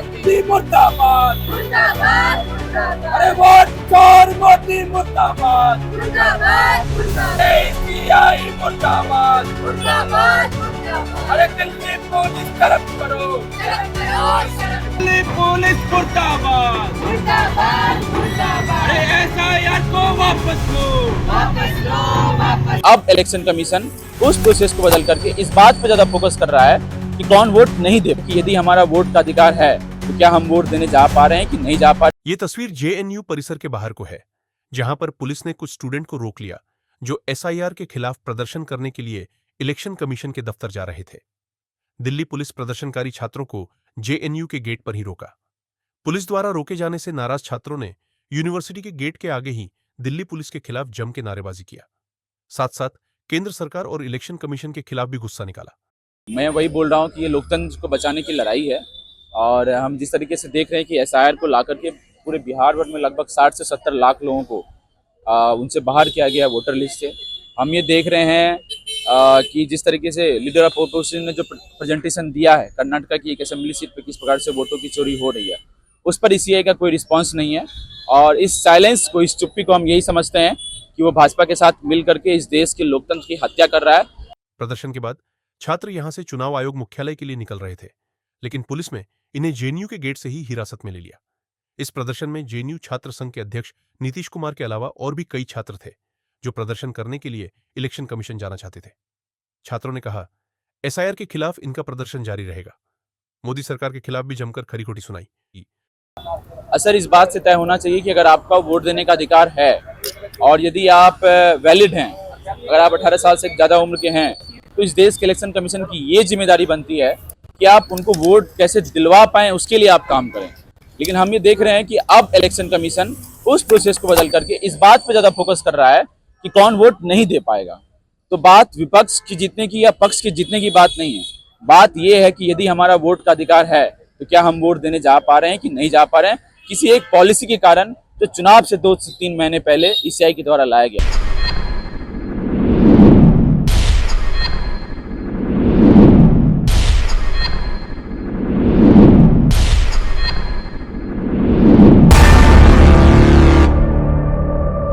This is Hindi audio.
मोदी मुर्दाबाद, अरे वोट चोर मोदी मुर्दाबाद, ACI मुर्दाबाद, अरे दिल्ली पुलिस तरफ करो, दिल्ली पुलिस मुर्दाबाद, अरे SIR को वापस लो। अब इलेक्शन कमीशन उस प्रोसेस को बदल करके इस बात पर ज्यादा फोकस कर रहा है कि कौन वोट नहीं दे, कि यदि हमारा वोट का अधिकार है तो क्या हम वोट देने जा पा रहे हैं कि नहीं जा पा रहे। ये तस्वीर JNU परिसर के बाहर को है, जहां पर पुलिस ने कुछ स्टूडेंट को रोक लिया जो SIR के खिलाफ प्रदर्शन करने के लिए इलेक्शन कमीशन के दफ्तर जा रहे थे। दिल्ली पुलिस प्रदर्शनकारी छात्रों को JNU के गेट पर ही रोका। पुलिस द्वारा रोके जाने से नाराज छात्रों ने यूनिवर्सिटी के गेट के आगे ही दिल्ली पुलिस के खिलाफ जम के नारेबाजी किया। साथ साथ केंद्र सरकार और इलेक्शन कमीशन के खिलाफ भी गुस्सा निकाला। मैं वही बोल रहा हूँ कि ये लोकतंत्र को बचाने की लड़ाई है, और हम जिस तरीके से देख रहे हैं कि SIR को ला करके पूरे बिहार भर में लगभग 60 से 70 लाख लोगों को उनसे बाहर किया गया वोटर लिस्ट से। हम ये देख रहे हैं कि जिस तरीके से लीडर ऑफ अपोजिशन ने जो प्रेजेंटेशन दिया है कर्नाटक की एक असेंबली सीट पर किस प्रकार से वोटों की चोरी हो रही है, उस पर ECI का कोई रिस्पॉन्स नहीं है। और इस साइलेंस को, इस चुप्पी को हम यही समझते हैं कि वो भाजपा के साथ मिल करके इस देश के लोकतंत्र की हत्या कर रहा है। प्रदर्शन के बाद छात्र यहां से चुनाव आयोग मुख्यालय के लिए निकल रहे थे, लेकिन पुलिस में इन्हें JNU के गेट से ही हिरासत में ले लिया। इस प्रदर्शन में JNU छात्र संघ के अध्यक्ष नीतीश कुमार के अलावा और भी कई छात्र थे जो प्रदर्शन करने के लिए इलेक्शन कमीशन जाना चाहते थे। छात्रों ने कहा, SIR के खिलाफ इनका प्रदर्शन जारी रहेगा। मोदी सरकार के खिलाफ भी जमकर खरी खोटी सुनाई। असर इस बात से तय होना चाहिए कि अगर आपका वोट देने का अधिकार है और यदि आप वैलिड हैं, अगर आप 18 साल से ज़्यादा उम्र के हैं, तो इस देश के इलेक्शन कमीशन की ये जिम्मेदारी बनती है कि आप उनको वोट कैसे दिलवा पाएं, उसके लिए आप काम करें। लेकिन हम ये देख रहे हैं कि अब इलेक्शन कमीशन उस प्रोसेस को बदल करके इस बात पर ज़्यादा फोकस कर रहा है कि कौन वोट नहीं दे पाएगा। तो बात विपक्ष की जीतने की या पक्ष की जीतने की बात नहीं है, बात ये है कि यदि हमारा वोट का अधिकार है तो क्या हम वोट देने जा पा रहे हैं कि नहीं जा पा रहे हैं, किसी एक पॉलिसी के कारण जो चुनाव से 2 से 3 महीने पहले ECI के द्वारा लाया गया।